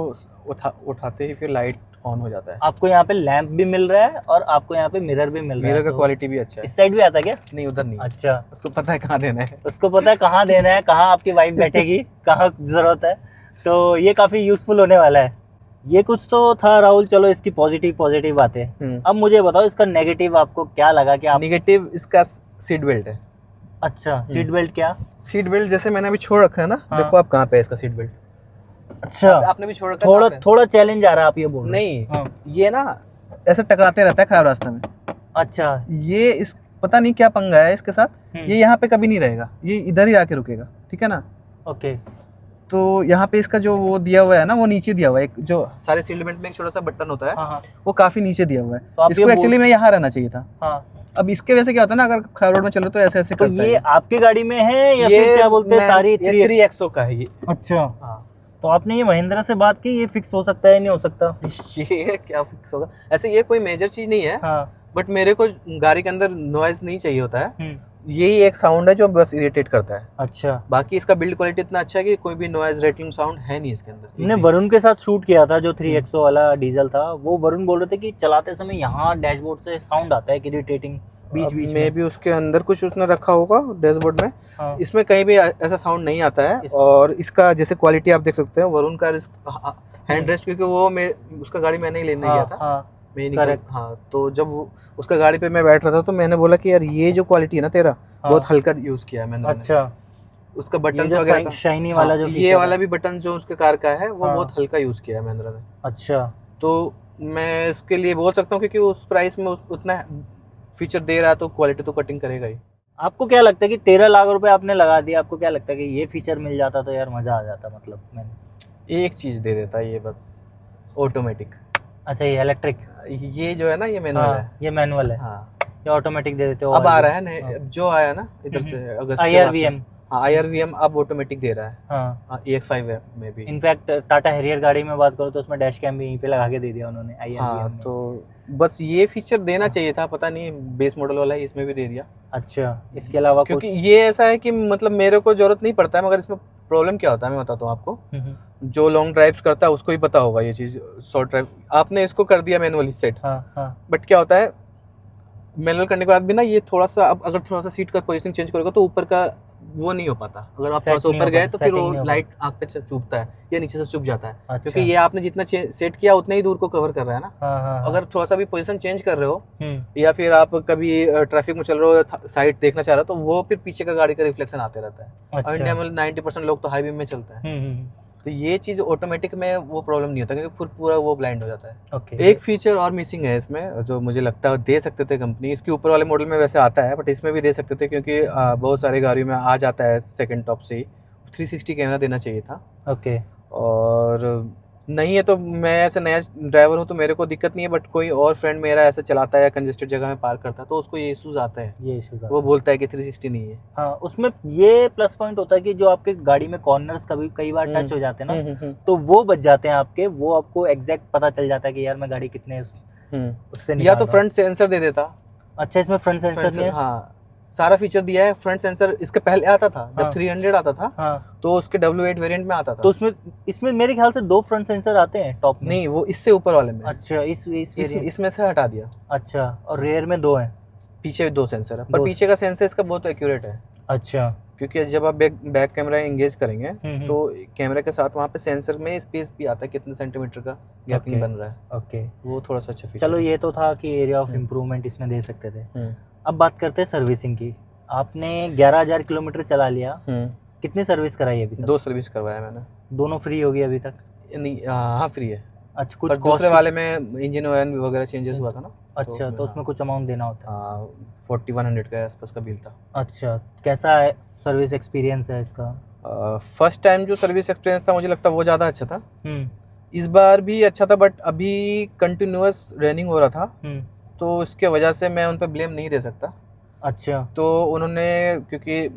उठाते ही फिर लाइट ऑन हो जाता है। आपको यहाँ पे लैंप भी मिल रहा है और आपको यहाँ पे मिरर भी मिल रहा है। मिरर का क्वालिटी भी अच्छा है। इस साइड भी आता है क्या? नहीं, उधर नहीं। अच्छा, उसको पता है कहाँ देना है। उसको पता है कहाँ देना है, कहाँ आपकी वाइफ बैठेगी, कहाँ जरूरत है। तो ये काफ़ी यूजफुल होने वाला है। ये कुछ तो था राहुल, चलो इसकी पॉजिटिव बातें। अब मुझे बताओ इसका नेगेटिव आपको क्या लगा? कि आप नेगेटिव इसका सीट बेल्ट है। अच्छा, सीट बेल्ट क्या? सीट बेल्ट जैसे मैंने अभी छोड़ रखा है ना, देखो आप कहाँ पे है इसका सीट बेल्ट। अच्छा, आपने भी छोड़ रखा है। थोड़ा चैलेंज आ रहा है, आप ये बोल रहे नहीं, हाँ। ये ना ऐसे टकराते रहता है खराब रास्ते में। अच्छा, ये इस पता नहीं क्या पंगा है इसके साथ। ये यहाँ पे कभी नहीं रहेगा, ये इधर ही आके रुकेगा, ठीक है ना। ओके, तो यहाँ पे इसका जो वो दिया हुआ है ना, वो नीचे दिया हुआ है। एक जो सारे सीट बेल्ट में एक छोटा सा बटन होता है, हाँ। वो काफी नीचे दिया हुआ है। तो इसको एक्चुअली में यहाँ रहना चाहिए था। हाँ। अब इसके वजह से क्या होता है ना, अगर खराब रोड में चलो तो ऐसे ऐसे तो करता ये है। आपकी गाड़ी में है या फिर क्या बोलते हैं सारी 3XO का है ये। अच्छा, हाँ। तो आपने ये महिंद्रा से बात की, ये फिक्स हो सकता है नहीं हो सकता? ये क्या फिक्स होगा? ऐसे ये कोई मेजर चीज नहीं है। हाँ। बट मेरे को गाड़ी के अंदर नॉइज नहीं चाहिए होता है। यही एक साउंड है जो बस इरिटेट करता है। अच्छा, बाकी इसका बिल्ड क्वालिटी इतना अच्छा है कि कोई भी नॉइज रेटलिंग साउंड है नहीं इसके अंदर। मैंने वरुण के साथ शूट किया था, जो 3XO वाला डीजल था। वो वरुण बोल रहे थे कि चलाते समय यहाँ डैशबोर्ड से साउंड आता है इरिटेटिंग बीच में भी उसके अंदर कुछ उसने रखा होगा डैशबोर्ड में। हाँ। इसमें कहीं भी ऐसा साउंड नहीं आता है। और इसका जैसे क्वालिटी आप देख सकते हो, वरुण का हैंड रेस्ट, क्योंकि वो उसका गाड़ी मैंने ही लेने गया था। करेक्ट। हाँ, तो जब उसका गाड़ी पे मैं बैठ रहा था तो मैंने बोला कि यार ये जो क्वालिटी है ना तेरा, बहुत हल्का यूज किया है मैंने। अच्छा, उसका बटन वगैरह शाइनी वाला जो ये वाला भी बटन जो उसके कार का है, वो बहुत हल्का यूज किया है महिंद्रा ने। अच्छा, तो मैं इसके लिए बोल सकता हूँ, क्योंकि उस प्राइस में उतना फीचर दे रहा है तो क्वालिटी तो कटिंग करेगा ही। आपको क्या लगता है कि 13 लाख रुपए आपने लगा दिया, आपको क्या लगता है कि ये फीचर मिल जाता तो यार मजा आ जाता? मतलब मैंने एक चीज दे देता ये बस, ऑटोमेटिक। अच्छा, ये इलेक्ट्रिक, ये जो है ना, ये मैनुअल है। ये मैनुअल है। हाँ, ये ऑटोमेटिक दे देते हो। अब आ रहा है जो आया ना इधर से अगस्त के बाद से। IRVM। हाँ, IRVM अब ऑटोमेटिक दे रहा है। हाँ, EX5 में भी। इनफैक्ट टाटा हैरियर गाड़ी में बात करो तो उसमें डैश कैम भी यहीं पे लगा के दे दिया उन्होंने IRVM हाँ, में। तो बस ये फीचर देना चाहिए था, पता नहीं बेस मॉडल वाला है इसमें भी दे दिया। अच्छा, इसके अलावा क्योंकि ये ऐसा है कि मतलब मेरे को जरूरत नहीं पड़ता है, मगर इसमें प्रॉब्लम क्या होता है मैं बताता हूँ आपको। जो लॉन्ग ड्राइव्स करता है उसको ही पता होगा ये चीज़। शॉर्ट ड्राइव आपने इसको कर दिया मैनुअली सेट। बट क्या होता है, मैनुअल करने के बाद भी ना ये थोड़ा सा, अब अगर थोड़ा सा सीट का पोजीशनिंग चेंज करोगे तो ऊपर का वो नहीं हो पाता। अगर आप थोड़ा सा ऊपर गए तो फिर वो लाइट आँख पे चुभता है या नीचे से चुभ जाता है। अच्छा। क्योंकि ये आपने जितना सेट किया उतने ही दूर को कवर कर रहा है ना। अगर थोड़ा सा भी पोजीशन चेंज कर रहे हो या फिर आप कभी ट्रैफिक में चल रहे हो, साइड देखना चाह रहे हो, तो वो फिर पीछे का गाड़ी का रिफ्लेक्शन आते रहता है। और इंडिया में 90% लोग तो हाईवे में चलता है। तो ये चीज़ ऑटोमेटिक में वो प्रॉब्लम नहीं होता, क्योंकि फिर पूरा वो ब्लाइंड हो जाता है। एक फीचर और मिसिंग है इसमें, जो मुझे लगता है दे सकते थे कंपनी। इसके ऊपर वाले मॉडल में वैसे आता है, बट इसमें भी दे सकते थे, क्योंकि बहुत सारी गाड़ियों में आ जाता है सेकंड टॉप से ही 360 कैमरा देना चाहिए था। ओके। और नहीं है तो मैं ऐसे नया ड्राइवर हूँ तो मेरे को दिक्कत नहीं है, बट कोई और फ्रेंड मेरा ऐसे चलाता है या कंजेस्टेड जगह में पार्क करता है तो उसको ये इश्यूज आता है। वो बोलता है कि 360 नहीं है। हाँ, उसमें ये प्लस पॉइंट होता है कि जो आपके गाड़ी में कॉर्नर्स कई बार टच हो जाते हैं ना, तो वो बच जाते हैं आपके, वो आपको एग्जैक्ट पता चल जाता है कि यार मैं गाड़ी कितने उससे या तो फ्रंट सेंसर दे देता। अच्छा, इसमें फ्रंट सेंसर नहीं है? हाँ, सारा फीचर दिया है। फ्रंट सेंसर इसके पहले आता था जब 300 आता था। हाँ। तो उसके W8 वेरिएंट में आता था। तो इसमें मेरे ख्याल से 2 फ्रंट सेंसर आते हैं टॉप में। नहीं, वो इससे ऊपर वाले में। अच्छा, इसमें से हटा दिया। अच्छा, और रेयर में 2 हैं। पीछे 2 सेंसर है, पर पीछे का सेंसर इसका बहुत एक्यूरेट है। अच्छा, क्योंकि जब आप बैक कैमरा एंगेज करेंगे तो कैमरे के साथ वहाँ पे सेंसर में स्पेस भी आता है, कितने सेंटीमीटर का गैपिंग बन रहा है। ओके, वो थोड़ा सा अच्छा फीचर। चलो, ये तो था कि एरिया ऑफ इम्प्रूवमेंट इसमें दे सकते थे। अब बात करते हैं सर्विसिंग की। आपने 11,000 किलोमीटर चला लिया, कितनी सर्विस कराई अभी तक? 2 सर्विस करवाया मैंने। दोनों फ्री होगी अभी तक? नहीं, हाँ फ्री है। अच्छा, कुछ दूसरे वाले में इंजन ऑयल वगैरह चेंजेस हुआ था ना। अच्छा, तो उसमें कुछ अमाउंट देना होता है? 4100 का आसपास का बिल था। अच्छा, कैसा है सर्विस एक्सपीरियंस है इसका? फर्स्ट टाइम जो सर्विस एक्सपीरियंस था मुझे लगता है वो ज़्यादा अच्छा था। इस बार भी अच्छा था, बट अभी कंटिन्यूअस रनिंग हो रहा था तो इसके वजह से मैं उन पर ब्लेम नहीं दे सकता। अच्छा, तो उन्होंने, क्योंकि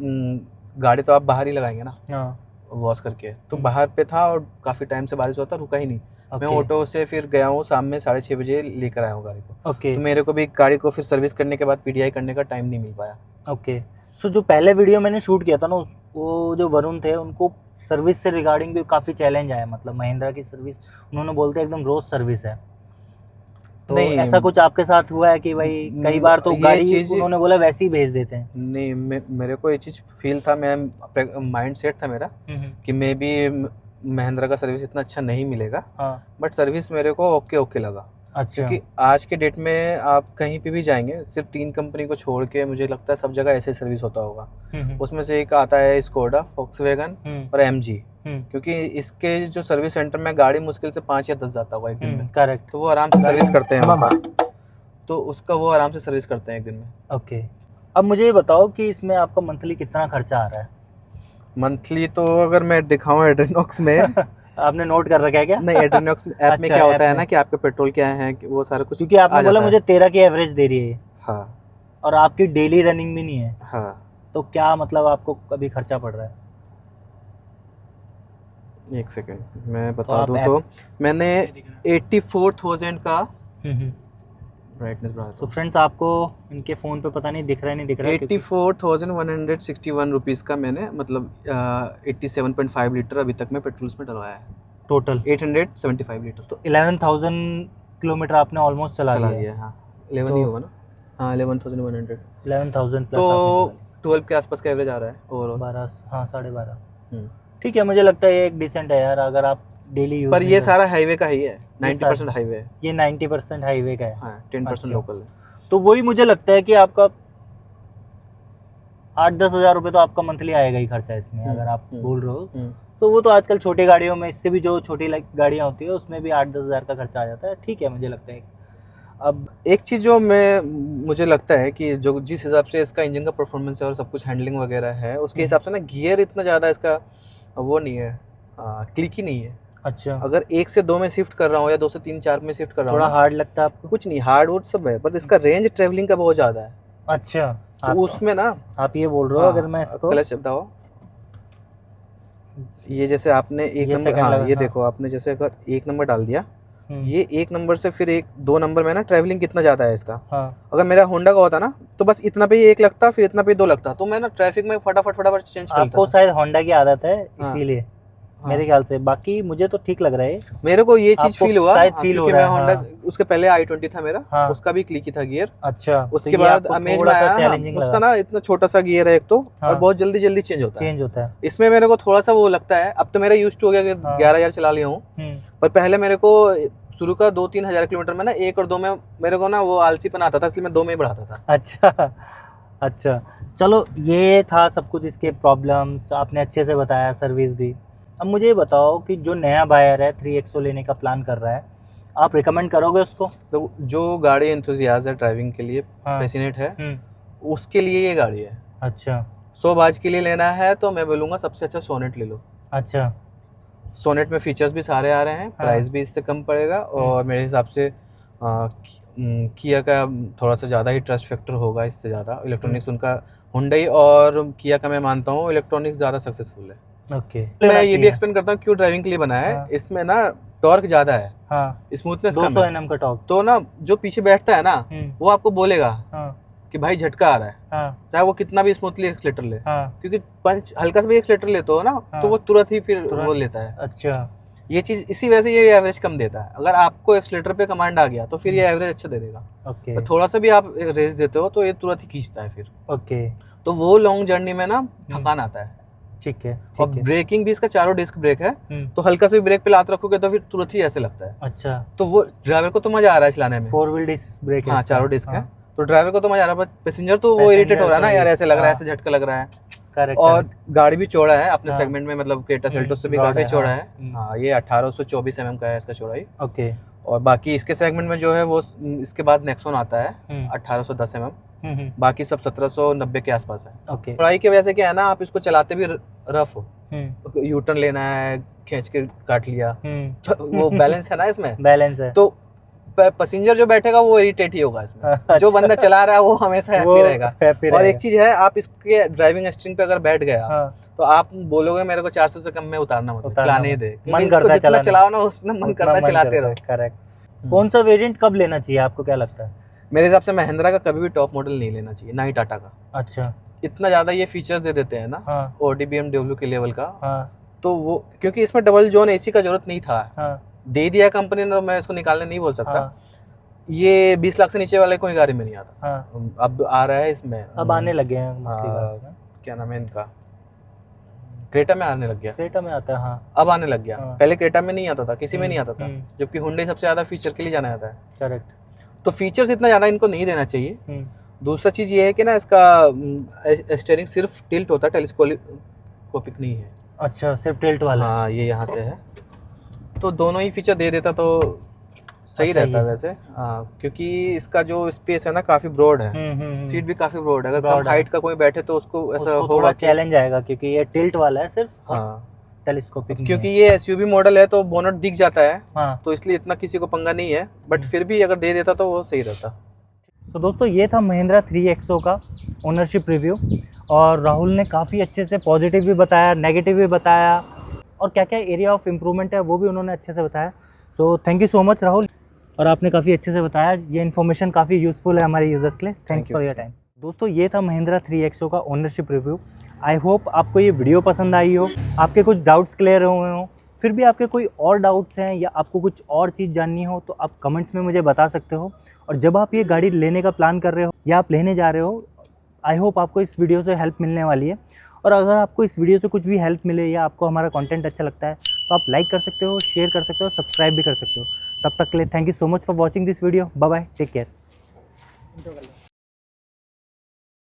गाड़ी तो आप बाहर ही लगाएंगे ना वॉश करके, तो बाहर पे था और काफ़ी टाइम से बारिश होता, रुका ही नहीं। मैं ऑटो से फिर गया हूँ शाम में 6:30 बजे लेकर आया हूँ गाड़ी को। ओके। तो मेरे को भी गाड़ी को फिर सर्विस करने के बाद पीडीआई करने का टाइम नहीं मिल पाया। ओके। सो जो पहले वीडियो मैंने शूट किया था ना, वो जो वरुण थे उनको सर्विस से रिगार्डिंग भी काफ़ी चैलेंज आया, मतलब महिंद्रा की सर्विस उन्होंने बोलते एकदम रोज सर्विस है। तो नहीं, ऐसा कुछ आपके साथ हुआ है कि भाई कई बार तो गाड़ी उन्होंने बोला वैसे ही भेज देते हैं? नहीं, मेरे को ये चीज़ फील था, मैं माइंड सेट था मेरा कि मे बी महिंद्रा का सर्विस इतना अच्छा नहीं मिलेगा। बट सर्विस मेरे को ओके लगा। अच्छा। क्योंकि आज के डेट में आप कहीं पे भी जाएंगे, सिर्फ 3 कंपनी को छोड़ के मुझे लगता है सब जगह ऐसे सर्विस होता होगा। उसमें से एक आता है स्कोडा, वोक्सवैगन और एमजी। क्योंकि इसके जो सर्विस सेंटर में गाड़ी मुश्किल से 5 या 10 जाता होगा एक दिन में। करेक्ट। तो वो आराम से सर्विस करते हैं, तो उसका वो आराम से सर्विस करते हैं एक दिन में। ओके। अब मुझे ये बताओ कि इसमें आपका मंथली कितना खर्चा आ रहा है? मंथली तो अगर मैं दिखाऊं एड्रीनॉक्स में आपने नोट कर रखा है क्या? नहीं, एड्रीनॉक्स ऐप में क्या होता है ना कि आपके पेट्रोल क्या है वो सारा कुछ, क्योंकि आपने बोला मुझे 13 की एवरेज दे रही है। हाँ। और आपकी डेली रनिंग भी नहीं है। हाँ। तो क्या मतलब आपको कभी खर्चा पड़ रहा है? एक सेकंड मैं बता दूं तो मैंने 84,000 का ब्राइटनेस बढ़ा। तो फ्रेंड्स आपको इनके फ़ोन पे पता नहीं दिख रहा है, नहीं दिख रहा है। 84,161 रुपीज़ का मैंने मतलब 87.5 लीटर अभी तक मैं पेट्रोल में डलवाया है। Total 875 litre. तो 11,000 किलोमीटर आपने ऑलमोस्ट चला लिया है। हाँ 11 ही होगा ना। हाँ 11,100। 11,000 प्लस। तो 12 के आसपास का एवरेज आ रहा है ओवरऑल। 12, हाँ 12.5। ठीक है, मुझे लगता है ये एक डिसेंट है यार, अगर आप डेली यूज। पर ये सारा हाईवे का ही है, 90% हाईवे है। ये 90% हाईवे का है। हाँ 10% लोकल है। तो वही मुझे लगता है कि आपका 8-10 हज़ार रुपये तो आपका मंथली आएगा ही खर्चा इसमें, अगर आप बोल रहे हो। तो वो तो आजकल छोटी गाड़ियों में, इससे भी जो छोटी गाड़ियाँ होती है उसमें भी 8-10 हज़ार का खर्चा आ जाता है। ठीक है, मुझे लगता है। अब एक चीज़ जो मुझे लगता है कि जो जिस हिसाब से इसका इंजन का परफॉर्मेंस है और सब कुछ हैंडलिंग वगैरह है, उसके हिसाब से ना गियर इतना ज़्यादा इसका वो नहीं है, क्लिकी नहीं है। अच्छा। अगर 1 से 2 में शिफ्ट कर रहा हूँ या 2 से 3, 4 में शिफ्ट कर रहा हूँ, थोड़ा हार्ड लगता है आपको? कुछ नहीं, हार्ड वुड सब है, पर इसका रेंज ट्रेवलिंग का बहुत ज़्यादा है। अच्छा। तो उसमें ना आप ये बोल रहे हो, अगर मैं इसको क्लच दबाओ, ये जैसे आपने एक नंबर, हाँ ये देखो आपने जैसे अगर 1 नंबर डाल दिया, ये 1 नंबर से फिर 2 नंबर में ना ट्रैवलिंग कितना ज़्यादा है इसका। अगर मेरा होंडा का होता ना तो बस इतना पे ही 1 लगता, फिर इतना पे 2 लगता, तो मैं ना ट्रैफिक में फटाफट चेंज करता। आपको शायद होंडा की आदत है इसीलिए। मेरे ख्याल से, बाकी मुझे तो ठीक लग रहा है। मेरे को ये चीज फील हुआ, फील हो रहा है। होंडा उसके पहले i20 था मेरा, उसका भी क्लिकी था गियर। अच्छा। उसके बाद अमेज में आया, उसका ना इतना छोटा सा गियर है एक तो, और बहुत जल्दी चेंज होता है। इसमें मेरे को थोड़ा सा वो लगता है, अब तो मेरा यूज्ड हो गया कि 11,000 चला लिया हूँ, पर पहले मेरे को शुरू का 2-3 हज़ार किलोमीटर में ना 1 और 2 में मेरे को ना वो आलसीपन आता था, इसलिए मैं 2 में ही बढ़ाता था। अच्छा, चलो ये था सब कुछ, इसके प्रॉब्लम्स आपने अच्छे से बताया, सर्विस भी। अब मुझे ये बताओ कि जो नया बायर है 3XO लेने का प्लान कर रहा है, आप रिकमेंड करोगे उसको? तो जो गाड़ी एंथुसियास्ट है, ड्राइविंग के लिए पैशनेट है, उसके लिए ये गाड़ी है। अच्छा। 100 बाज के लिए लेना है तो मैं बोलूँगा सबसे अच्छा सोनेट ले लो। अच्छा। सोनेट में फीचर्स भी सारे आ रहे हैं, प्राइस भी इससे कम पड़ेगा, और मेरे हिसाब से किया का थोड़ा सा ज़्यादा ही ट्रस्ट फैक्टर होगा इससे ज़्यादा। इलेक्ट्रॉनिक्स उनका हुंडई और किया का मैं मानता हूँ इलेक्ट्रॉनिक्स ज़्यादा सक्सेसफुल है। ओके। मैं ये भी एक्सप्लेन करता हूँ क्यों ड्राइविंग के लिए बना है। इसमें ना टॉर्क ज़्यादा है, स्मूथनेस कम है, 200 Nm का टॉर्क। तो ना जो पीछे बैठता है ना वो आपको बोलेगा कि भाई झटका आ रहा है, चाहे वो कितना भी स्मूथली एक्सीलेटर ले, क्योंकि पंच हल्का सा भी एक्सीलेटर लेते हो ना तो वो तुरंत ही फिर वो लेता है। अच्छा। ये चीज इसी वजह से ये एवरेज कम देता है। अगर आपको एक्सीलेटर पे कमांड आ गया तो फिर ये एवरेज अच्छा दे देगा। ओके। थोड़ा सा भी आप रेस देते हो तो ये तुरंत ही खींचता है फिर। ओके। तो वो लॉन्ग जर्नी में ना थकान आता है। ठीक है। और ब्रेकिंग भी इसका 4 डिस्क ब्रेक है, तो हल्का सा भी ब्रेक पे लात रखोगे तो फिर तुरंत ही ऐसे लगता है। अच्छा। तो वो ड्राइवर को तो मजा आ रहा है चलाने में। 4 व्हील डिस्क ब्रेक है। हाँ 4 डिस्क है, तो ड्राइवर को तो मजा आ रहा है, पैसेंजर तो वो इरिटेट हो रहा है ना यार, ऐसे लग रहा है, ऐसे झटका लग रहा है। करेक्ट। और गाड़ी भी चौड़ा है अपने सेगमेंट में, मतलब क्रेटा सेल्टोस से भी काफी चौड़ा है। हाँ ये 1824 mm का है इसका चौड़ाई। ओके। और बाकी इसके सेगमेंट में जो है वो इसके बाद नेक्सॉन आता है 1810 mm, बाकी सब 1790 के आसपास है। ओके। चौड़ाई की वजह से क्या है ना, आप इसको चलाते भी रफ हो, यू टर्न लेना है खींच के काट लिया, तो वो बैलेंस है ना इसमें, बैलेंस है। तो पैसेंजर जो बैठेगा वो इरिटेट ही होगा इसमें। अच्छा। जो बंदा चला रहा है वो हमेशा हैप्पी रहेगा। happy और एक रहेगा। चीज है, आप इसके ड्राइविंग स्ट्रिंग पे अगर बैठ गया हाँ, तो आप बोलोगे मेरे को 400 से कम में उतारना मत, चलाने ही दे, मन क्योंकि करता है इसको जितना चलाने चलाओ ना उतना मन करता है चलाते रहो। करेक्ट। कौन सा वेरिएंट कब लेना चाहिए आपको, क्या लगता है? मेरे हिसाब से महिंद्रा का कभी भी टॉप मॉडल नहीं लेना चाहिए, ना ही टाटा का। अच्छा। इतना ज्यादा ये फीचर्स दे देते हैं ना हाँ ऑडी BMW के लेवल का, हाँ तो वो क्योंकि इसमें डबल जोन एसी का जरूरत नहीं था, हाँ दे दिया कंपनी ने, तो मैं इसको निकालने नहीं बोल सकता। हाँ ये 20 लाख से नीचे वाले कोई गाड़ी में नहीं आता। हाँ। अब आ रहा है इसमें, अब आने लगे हैं दूसरी हाँ, गाड़ी में। क्या नाम है इनका, क्रेटा में आने लग गया, क्रेटा में आता है। हाँ अब आने लग गया। हाँ। पहले क्रेटा में नहीं आता था, किसी में नहीं आता था, जबकि हुंडई सबसे ज्यादा फीचर के लिए जाना जाता है। करेक्ट। तो फीचर्स इतना ज्यादा इनको नहीं देना चाहिए। दूसरा चीज ये है कि ना इसका स्टीयरिंग सिर्फ टिल्ट होता है, टेलीस्कोपिक नहीं है। अच्छा, सिर्फ टिल्ट वाला। हाँ, ये यहाँ से है, तो दोनों ही फीचर दे देता तो सही अच्छा, रहता है वैसे। हाँ, क्योंकि इसका जो स्पेस है ना काफी ब्रॉड है, सीट भी काफी ब्रॉड है। अगर कम हाइट का कोई बैठे तो उसको ऐसा उसको होगा थोड़ा कि- चैलेंज आएगा, क्योंकि ये टिल्ट वाला है सिर्फ, हाँ, टेलीस्कोपिक क्योंकि ये एसयूवी मॉडल है तो बोनट दिख जाता है, हाँ। तो इसलिए इतना किसी को पंगा नहीं है, बट फिर भी अगर दे देता तो वो सही रहता। तो दोस्तों ये था महिंद्रा 3XO का ओनरशिप रिव्यू, और राहुल ने काफ़ी अच्छे से पॉजिटिव भी बताया, नेगेटिव भी बताया, और क्या क्या एरिया ऑफ इम्प्रूवमेंट है वो भी उन्होंने अच्छे से बताया। So thank you so much Rahul, और आपने काफ़ी अच्छे से बताया। ये इन्फॉर्मेशन काफ़ी यूज़फुल है हमारे यूज़र्स के लिए। Thanks for your time. दोस्तों ये था महिंद्रा 3XO का ओनरशिप रिव्यू। आई होप आपको ये वीडियो पसंद आई हो, आपके कुछ डाउट्स क्लियर हुए हों। फिर भी आपके कोई और डाउट्स हैं या आपको कुछ और चीज़ जाननी हो तो आप कमेंट्स में मुझे बता सकते हो। और जब आप ये गाड़ी लेने का प्लान कर रहे हो या आप लेने जा रहे हो, आई होप आपको इस वीडियो से हेल्प मिलने वाली है। और अगर आपको इस वीडियो से कुछ भी हेल्प मिले या आपको हमारा कंटेंट अच्छा लगता है तो आप लाइक कर सकते हो, शेयर कर सकते हो, सब्सक्राइब भी कर सकते हो। तब तक के लिए thank you so much for watching this video. Bye bye, take care.